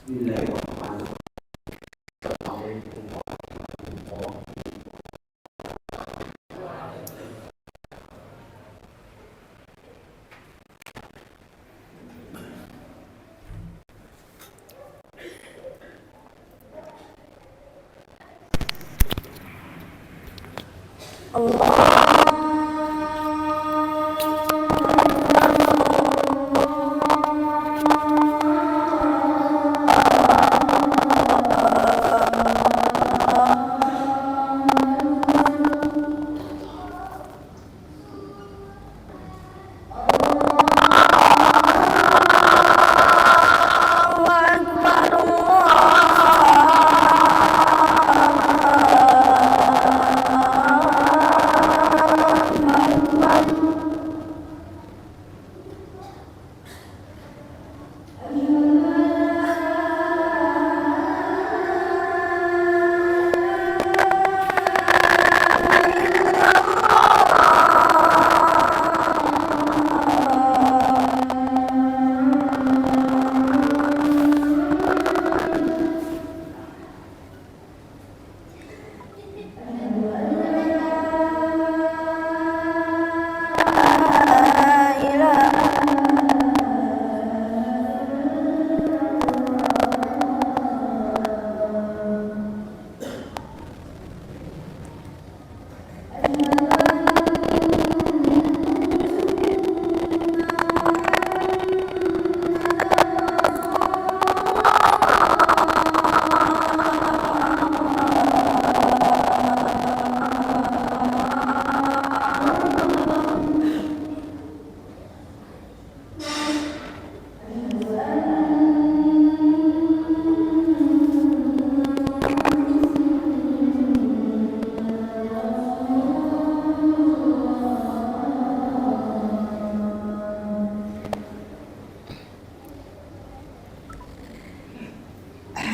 Bismillahirrahmanirrahim. Assalamualaikum warahmatullahi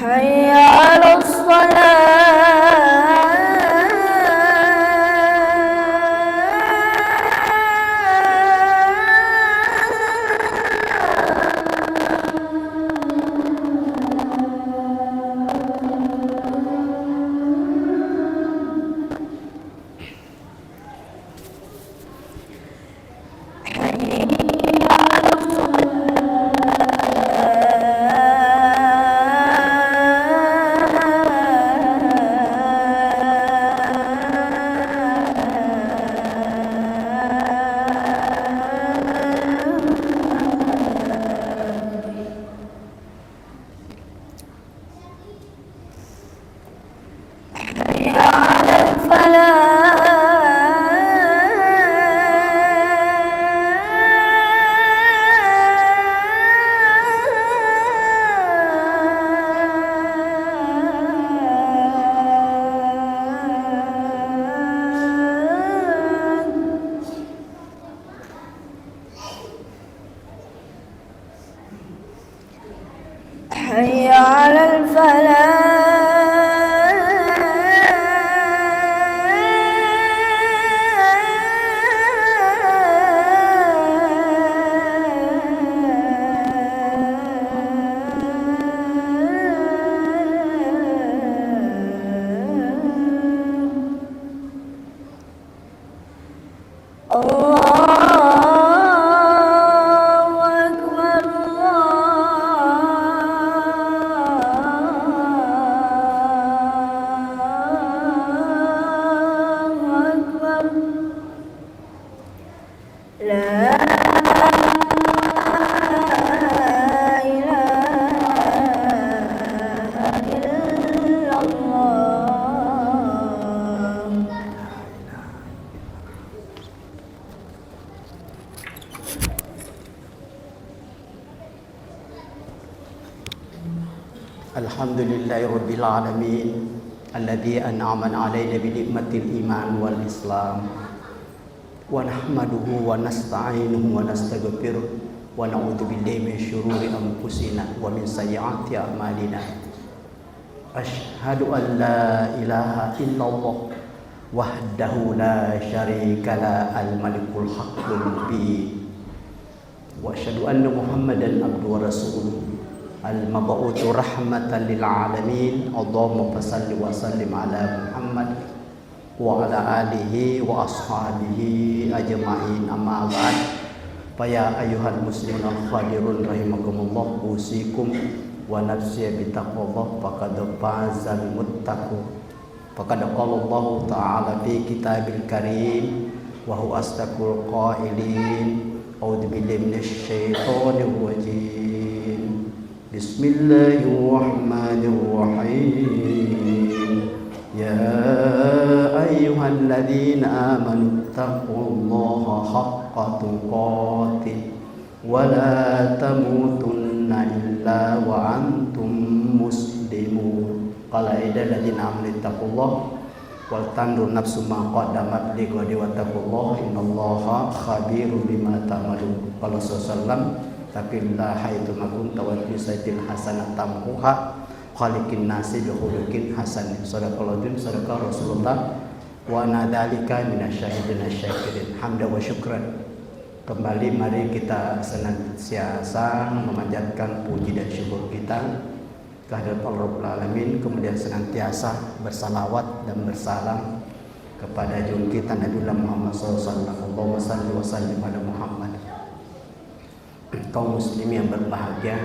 حي على حي على الفلاح. Alhamdulillahirabbil alamin alladzi an'ama 'alaina bi ni'matil iman wal islam wa nahmaduhu wa nasta'inuhu wa nastaghfiruh wa na'udzu billahi min syururi anfusina wa min sayyiati a'malina. Asyhadu an la ilaha illallah wahdahu la syarika al malikul haqqul mubin wa asyhadu anna muhammadan abduhu wa rasuluh. al-mab'utsu rahmatan lil alamin. Allahumma shalli wa sallim ala Muhammad wa ala alihi wa ashabihi ajma'in, amma ba'd. Fa ya ayyuhal muslimun al-khadirun rahimakumullah, usikum wa nafsi bi taqwallah, faqad fazal muttaqun. Faqad qala Allah ta'ala fi kitabil karim wa huwa asdaqul qailin. A'udzu billahi minasy syaithanir rajim. Bismillahirrahmanirrahim. Ya ayyuhalladzina amanu taqullaha haqqa tuqatih wa la tamutunna illa wa antum muslimun. Qala idza ladzina amanu taqullaha wal tandur nafsu ma qaddamat lighadi wa taqullaha innallaha khabirun bima ta'malun. Qala sallallahu taqillaha haitsu ma kunta wa tusatil hasanat tamhuha khaliqin nasi bi khuluqin hasan. Sadaqallahu sadaqa Rasulullah wa ana dzalika minasyahidin asyakirin. Hamdan wa syukran. Kembali mari kita senantiasa memanjatkan puji dan syukur kita kehadirat Allah Rabbul Alamin, kemudian senantiasa bersalawat dan bersalam kepada junjungan kita Nabi Muhammad SAW. Allahumma shalli wa sallim ala Muhammad. Kaum muslimin yang berbahagia,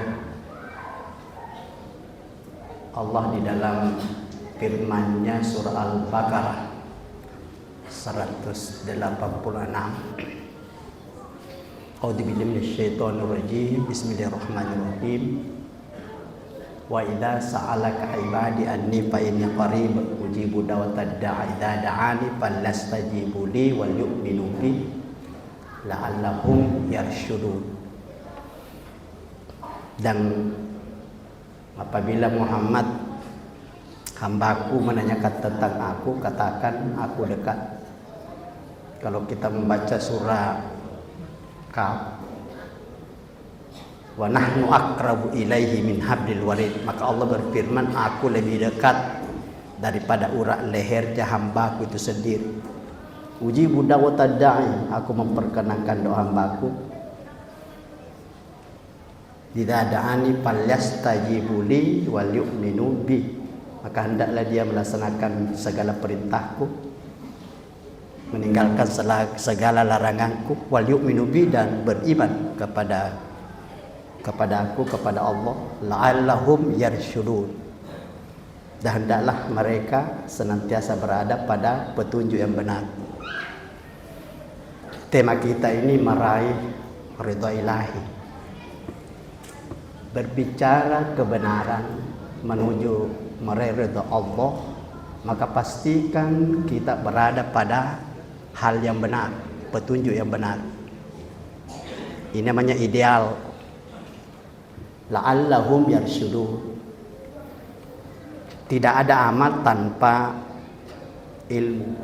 Allah di dalam firman-Nya surah Al-Baqarah 186. A'udzubillahi minasyaitonir rajim. Bismillahirrahmanirrahim. Wa idza sa'alaka 'ibadi anni fa inni qarib ujibu da'watad da'i idza da'ani fallastajibu li wal yu'minu bi la'allahum yarshudun. Dan apabila Muhammad hambaku menanyakan tentang aku, katakan aku dekat. Kalau kita membaca surah Kaf, wa nahnu aqrabu ilaihi min hablil warid, maka Allah berfirman, aku lebih dekat daripada urat lehernya hambaku itu sendiri. Ujibu da'watad da'i, aku memperkenankan doa hambaku. Idza da'ani falyastajibu li wal yu'minu bi, maka hendaklah dia melaksanakan segala perintahku, meninggalkan segala laranganku, wal yu'minu bi, dan beriman kepada aku, kepada Allah, la'allahum yarshudun, dan hendaklah mereka senantiasa berada pada petunjuk yang benar. Tema kita ini meraih ridha ilahi, berbicara kebenaran menuju meraih ridha Allah, maka pastikan kita berada pada hal yang benar, petunjuk yang benar. Ini namanya ideal. La'allahum yarshudun. Tidak ada amal tanpa ilmu.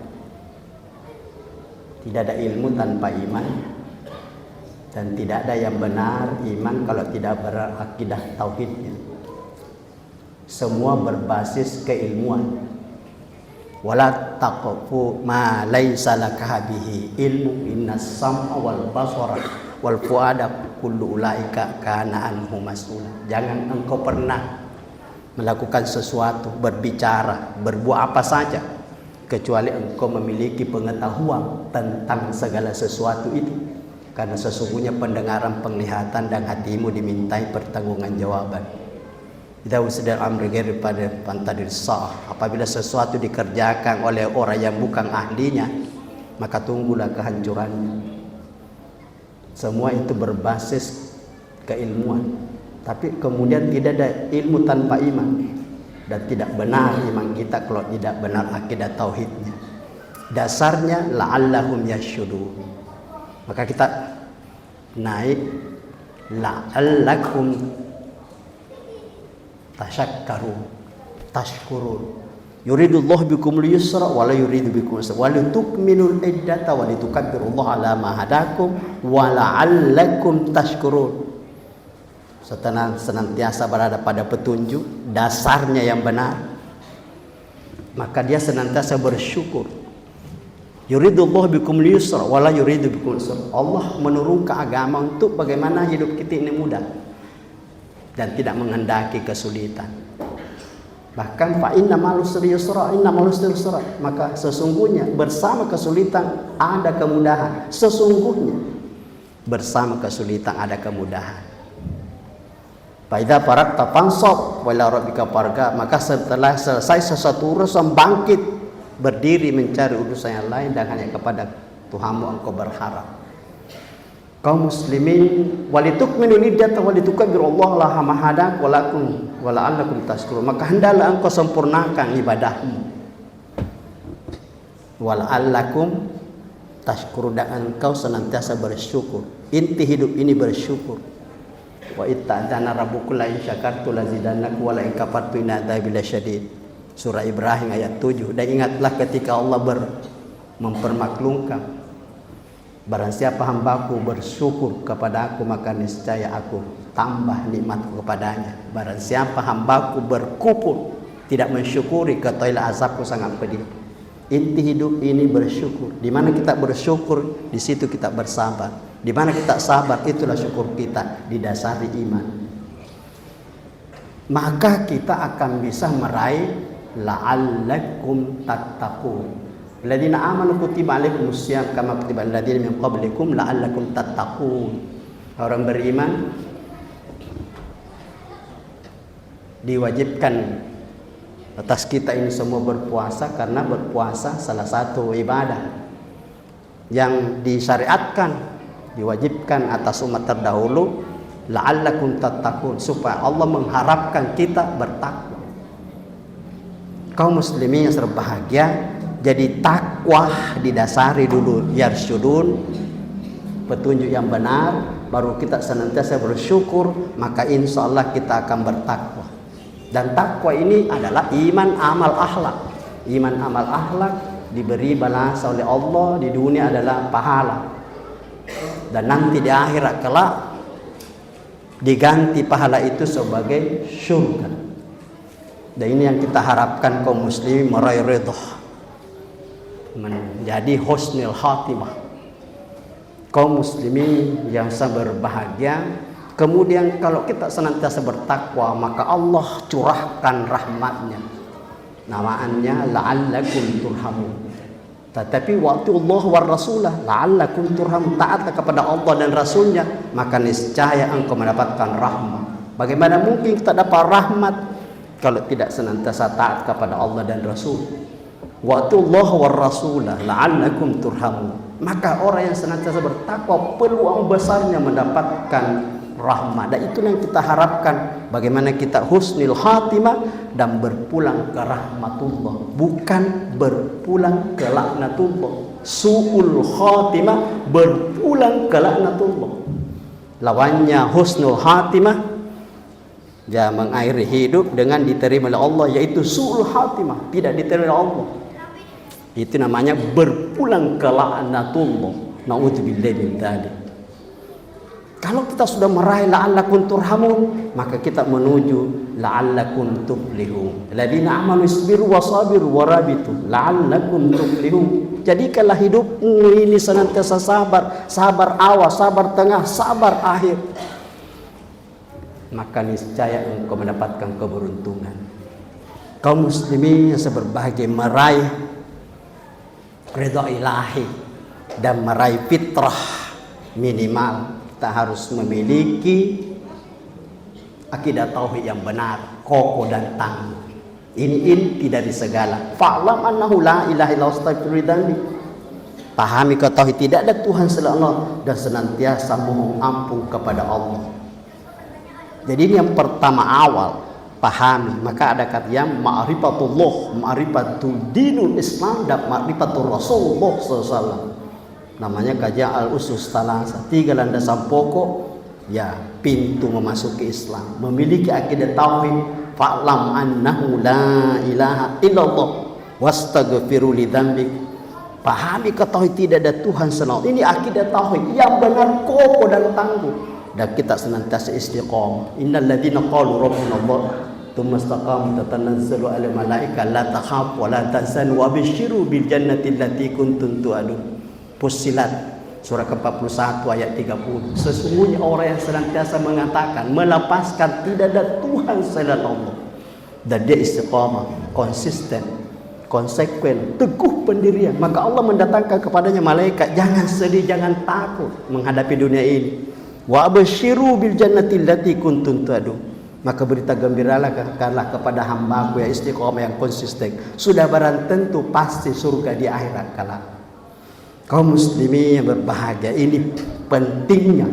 Tidak ada ilmu tanpa iman. Dan tidak ada yang benar iman kalau tidak berakidah tauhidnya. Semua berbasis keilmuan. Wala taqfu ma laisa laka bihi ilmu, innas sam'a wal basara wal fuada kullu ulaika kana anhu mas'ula. Jangan engkau pernah melakukan sesuatu, berbicara, berbuat apa saja kecuali engkau memiliki pengetahuan tentang segala sesuatu itu. Karena sesungguhnya pendengaran, penglihatan, dan hatimu dimintai pertanggungjawaban. Idza usdal amri ghairi pada pantadir sah. Apabila sesuatu dikerjakan oleh orang yang bukan ahlinya, maka tunggulah kehancurannya. Semua itu berbasis keilmuan. Tapi kemudian tidak ada ilmu tanpa iman, dan tidak benar iman kita kalau tidak benar akidah tauhidnya. Dasarnya la'allahum yarshudun. Maka kita naik la'allakum tashkurun. Yuridullahu bikumul yusra wa la yuridu bikumul usra wa litukminul iddata wa litukabbirullaha ala ma hadakum wa la'allakum tashkurun. Setelah senantiasa berada pada petunjuk, dasarnya yang benar, maka dia senantiasa bersyukur. Yuridullahu bikumul yusra wa la yuridu bikumul usra. Allah menurunkan agama untuk bagaimana hidup kita ini mudah. dan tidak menghendaki kesulitan. Bahkan fa inna ma'al usri yusra, inna ma'al usri yusra, maka sesungguhnya bersama kesulitan ada kemudahan. Sesungguhnya bersama kesulitan ada kemudahan. Fa idza faragta fansab wa ila rabbika farghab, maka setelah selesai sesuatu urusan bangkit, berdiri mencari urusan yang lain dan hanya kepada Tuhanmu engkau berharap. Kaum muslimin, walitukminu niddata walitukabbirullaha ala ma hadak walakum wala'allakum tashkurun, maka hendaklah engkau sempurnakan ibadahmu, wala'allakum tashkurun, dan engkau senantiasa bersyukur. Inti hidup ini bersyukur. Wa itta'adana rabbukum la in syakartum lazidannakum wa la in kafartum inna adzabi lasyadid. Surah Ibrahim ayat 7. Dan ingatlah ketika Allah mempermaklumkan, barang siapa hambaku bersyukur kepada aku, maka niscaya aku tambah nikmatku kepadanya. Barang siapa hambaku berkufur, tidak mensyukuri, ketahuilah azabku sangat pedih. Inti hidup ini bersyukur. Di mana kita bersyukur, di situ kita bersabar. Di mana kita sabar, itulah syukur kita didasari iman. Maka kita akan bisa meraih la'allakum tattaqun. Alladzina amanu kutiba alaikumus syiyam kama kutiba alladzina min qablikum la'allakum tattaqun. Orang beriman diwajibkan atas kita ini semua berpuasa, karena berpuasa salah satu ibadah yang disyariatkan, diwajibkan atas umat terdahulu, la'allakum tattaqun, supaya Allah mengharapkan kita bertakwa. Kaum muslimin yang berbahagia, jadi takwa didasari dulu yarsyudun, petunjuk yang benar, baru kita senantiasa bersyukur, maka insya Allah kita akan bertakwa. Dan takwa ini adalah iman amal akhlak. Iman amal akhlak diberi balasan oleh Allah di dunia adalah pahala, dan nanti di akhirat kelak diganti pahala itu sebagai surga. Dan ini yang kita harapkan kaum muslimin, meraih ridha, menjadi husnul khatimah. Kaum muslimin yang berbahagia. Kemudian kalau kita senantiasa bertakwa, maka Allah curahkan rahmatnya. Namanya la'allakum turhamun. Tetapi waktu Allah wa rasulah la'allakum turhamun, taatlah kepada Allah dan Rasulnya, maka niscaya engkau mendapatkan rahmat. Bagaimana mungkin kita dapat rahmat kalau tidak senantiasa taat kepada Allah dan Rasul? Waktu Allah wa rasulah la'allakum turhamun, maka orang yang senantiasa bertakwa peluang besarnya mendapatkan rahmat. Dan itulah yang kita harapkan, bagaimana kita husnul khatimah dan berpulang ke rahmatullah, bukan berpulang ke laknatullah. Su'ul khatimah, berpulang ke laknatullah. Lawannya husnul khatimah, dia mengakhiri hidup dengan diterima oleh Allah, yaitu su'ul khatimah, tidak diterima oleh Allah. Itu namanya berpulang ke laknatullah. Na'udzubillahi min dzalik. Kalau kita sudah meraih la'allakum turhamun, maka kita menuju la'allakum tuflihun. Alladzina amanu isbiru wasabiru warabitu la'allakum tuflihun. Jadikanlah hidupmu ini senantiasa sabar, sabar awal, sabar tengah, sabar akhir. Maka niscaya engkau mendapatkan keberuntungan. Kaum muslimin yang berbahagia meraih ridha ilahi dan meraih fitrah, minimal kita harus memiliki akidah tauhid yang benar, kokoh dan tangguh. Ini inti dari segala. Fa'lam annahu la ilaha illallah astaghfirullahi. Pahami kau tauhid, tidak ada Tuhan selain Allah, dan senantiasa mohon ampun kepada Allah. Jadi ini yang pertama awal, pahami. Maka ada kata yang ma'rifatullah, ma'rifatul dinul Islam, dan ma'rifatul Rasulullah SAW. Namanya kajian al-usus thalatha, 3 landasan pokok ya pintu memasuki Islam. Memiliki akidah tauhid, fa'lam annahu la ilaha illallah wastaghfiru lidzambik. Pahami ketahui tidak ada Tuhan selain Allah. Ini akidah tauhid yang benar, kokoh dan tangguh, dan kita senantiasa istiqamah. Innal ladzina qalu rabbuna Allah tsumma istaqamu tatanazzalu alaihim malaika la takhafu wa la tahzanu wa abshiru bil jannati allati kuntum tu'adun. Fussilat Surah ke-41 ayat 30. Sesungguhnya orang yang senantiasa mengatakan, melepaskan tidak ada Tuhan selain Allah, dan dia istiqamah, konsisten, konsekuen, teguh pendirian, maka Allah mendatangkan kepadanya malaikat. Jangan sedih, jangan takut menghadapi dunia ini. Wa absyiru bil jannati allati kuntum tu'adun. Maka berita gembiralah kepada hambaku yang istiqamah, yang konsisten, sudah barang tentu pasti surga di akhirat kelak. Kaum muslimin yang berbahagia, ini pentingnya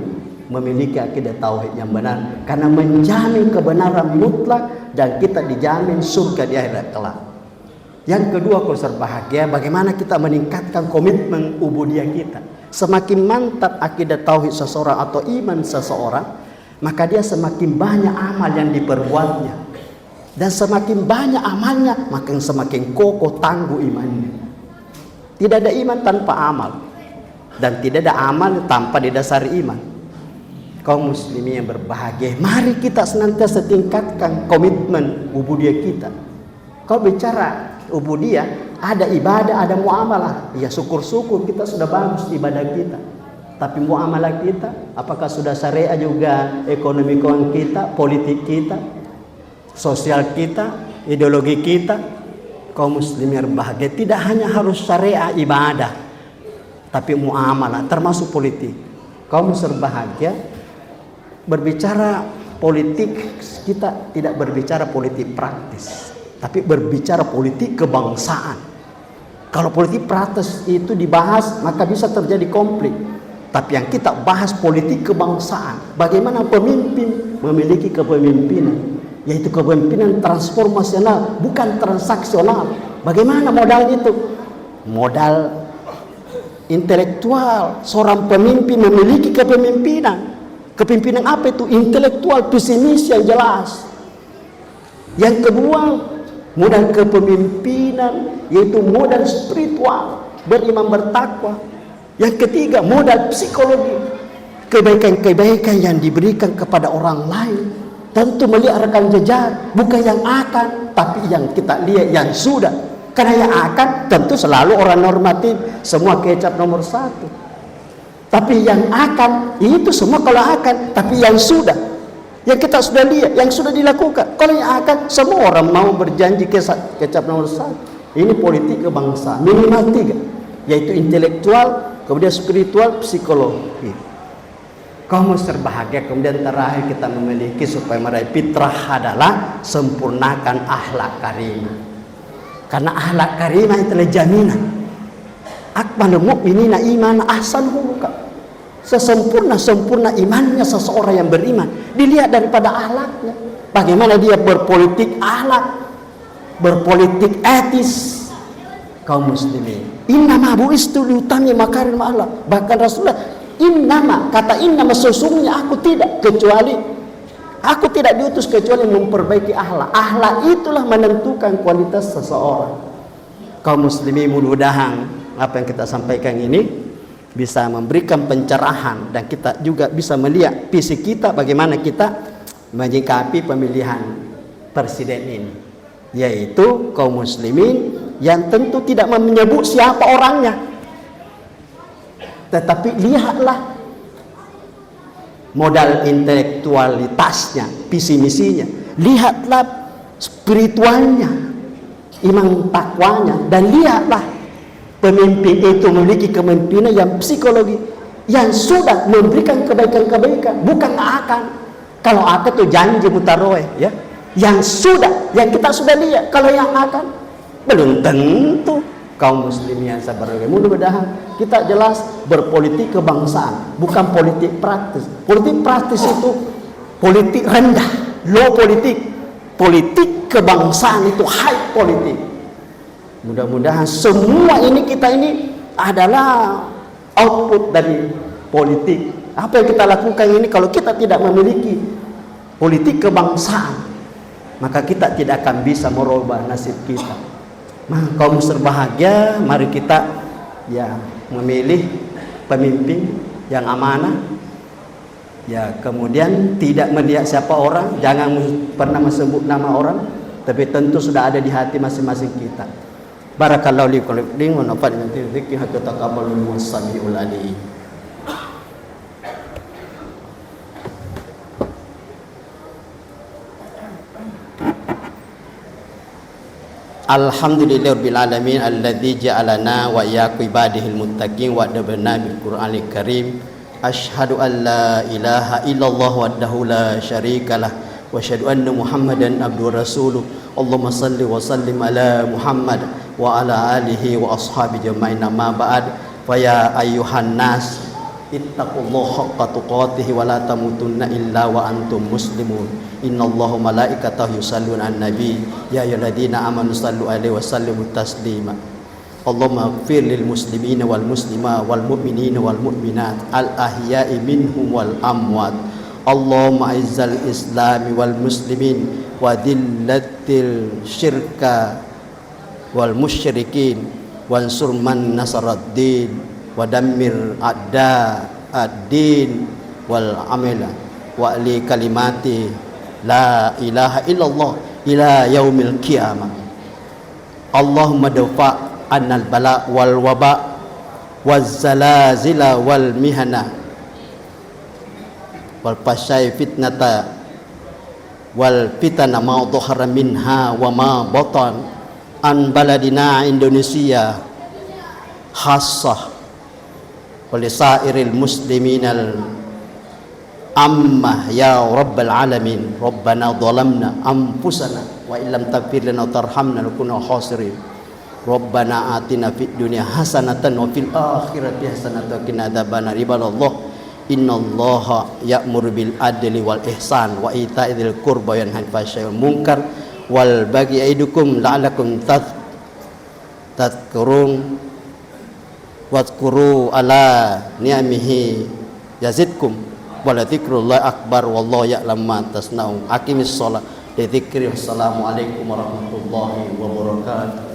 memiliki akidah tauhid yang benar, karena menjamin kebenaran mutlak dan kita dijamin surga di akhirat kelak. Yang kedua, kalau berbahagia, bagaimana kita meningkatkan komitmen ubudiyah kita. Semakin mantap akidah tauhid seseorang atau iman seseorang, maka dia semakin banyak amal yang diperbuatnya, dan semakin banyak amalnya, maka semakin kokoh tangguh imannya. Tidak ada iman tanpa amal, dan tidak ada amal tanpa didasari iman. Kaum muslimin yang berbahagia, mari kita senantiasa tingkatkan komitmen ubudiyah kita. Kalau bicara ubudiyah, ada ibadah, ada muamalah. Ya syukur-syukur kita sudah bagus ibadah kita. Tapi muamalah kita, apakah sudah syariah juga? Ekonomi keuangan kita, politik kita, sosial kita, ideologi kita. Kaum muslimin yang berbahagia, tidak hanya harus syariah ibadah, tapi muamalah termasuk politik. Kaum muslimin berbahagia, berbicara politik, kita tidak berbicara politik praktis, tapi berbicara politik kebangsaan. Kalau politik praktis itu dibahas, maka bisa terjadi konflik. Tapi yang kita bahas politik kebangsaan, bagaimana pemimpin memiliki kepemimpinan, yaitu kepemimpinan transformasional, bukan transaksional. Bagaimana modal itu? Modal intelektual. Seorang pemimpin memiliki kepemimpinan. Kepemimpinan apa itu? Intelektual, pesimis yang jelas. Yang kedua, modal kepemimpinan, yaitu modal spiritual, beriman bertakwa. Yang ketiga, modal psikologi, kebaikan-kebaikan yang diberikan kepada orang lain. Tentu melihat rekam jejak, bukan yang akan, tapi yang kita lihat yang sudah. Karena yang akan tentu selalu orang normatif, semua kecap nomor 1. Tapi yang akan itu semua kalau akan, tapi yang sudah, yang kita sudah lihat, yang sudah dilakukan. Kalau yang akan, semua orang mau berjanji kecap nomor 1. Ini politik kebangsaan, minimal 3, yaitu intelektual, kemudian spiritual, psikologi. Kaum terbahagia. Kemudian terakhir kita memiliki supaya meraih fitrah adalah sempurnakan akhlak karimah. Karena akhlak karimah itulah jaminan. Akmalul mu'minina iman ahsanuhum. Sesempurna imannya seseorang yang beriman dilihat daripada akhlaknya. Bagaimana dia berpolitik akhlak, berpolitik etis. Kaum muslimin, innama bu'istu liutammi makarim Allah. Bahkan Rasulullah, kata innama sesungguhnya aku tidak diutus kecuali memperbaiki akhlak. Akhlak itulah menentukan kualitas seseorang. Kaum muslimin, mudah-mudahan apa yang kita sampaikan ini bisa memberikan pencerahan, dan kita juga bisa melihat visi kita bagaimana kita menyikapi pemilihan presiden ini, yaitu kaum muslimin yang tentu tidak menyebut siapa orangnya, tetapi lihatlah modal intelektualitasnya, visi misinya, lihatlah spiritualnya, iman takwanya, dan lihatlah pemimpin itu memiliki kepemimpinan yang psikologi, yang sudah memberikan kebaikan-kebaikan, bukan akan. Kalau akan itu janji mutaroeh, ya, yang sudah, yang kita sudah lihat. Kalau yang akan belum tentu. Kaum muslimin yang sabar, mudah-mudahan kita jelas berpolitik kebangsaan, bukan politik praktis. Politik praktis itu politik rendah, low politik. Politik kebangsaan itu high politik. Mudah-mudahan semua ini kita ini adalah output dari politik. Apa yang kita lakukan ini, kalau kita tidak memiliki politik kebangsaan, maka kita tidak akan bisa merubah nasib kita. Kaum berbahagia, mari kita memilih pemimpin yang amanah, kemudian tidak melihat siapa orang, jangan pernah menyebut nama orang, tapi tentu sudah ada di hati masing-masing kita. Barakallahu li wa lakum wa nafa'ana bi dzikri hatta taqabbalul samiul alim. Alhamdulillahirabbil alamin alladzi ja'alana wa iyyakum ibadihil muttaqin wa adabana bil Qur'anil Karim. Asyhadu an la ilaha illallah wahdahu la syarikalah wa asyhadu anna Muhammadan abduhu rasuluh. Allahumma salli wa sallim ala Muhammad wa ala alihi wa ashabihi jama'in amma ba'd. Fa ya ayyuhan nas ittaqullaha haqqa tuqatih wa la tamutunna illa wa antum muslimun. Innallaha malaikatahu yusalluna 'alan nabi ya ayyuhalladzina amanu sallu 'alaihi wa sallimu taslima. Allahumma ighfir lil muslimina wal muslimat wal mu'minina wal mu'minat al ahya'i minhum wal amwat. Allahumma izzal islami wal muslimin wa dillatil syirka wal musyrikin wansur man nasaraddin wa dammir a'da ad-din wal amila wa li kalimati la ilaha illallah ila yaumil qiyamah. Allahumma dafa' annal bala wal waba waz zalazila wal mihana wal pasai fitnata wal fitana ma dhahara minha wa ma batan an baladina Indonesia khassah wa lisairil musliminal amma ya rabbal alamin. Rabbana dhalamna anfusana wa illam taghfir lana wa tarhamna lakuna khasirin. Rabbana atina fid dunya hasanatan wa fil akhirati hasanatan wa qina adzabannar. Ibadallah innallaha ya'muru bil adli wal ihsan wa ita'i dzil qurba wa yanha 'anil fahsya'i wal munkar wal baghi ya'idukum la'allakum tadhkurun wadhkuru ala ni'amihi yazidkum wa la dzikrullahi akbar wallahu ya'lamu ma tasna'un. Aqimis shalah li dzikri. Wassalamu alaikum warahmatullahi wabarakatuh.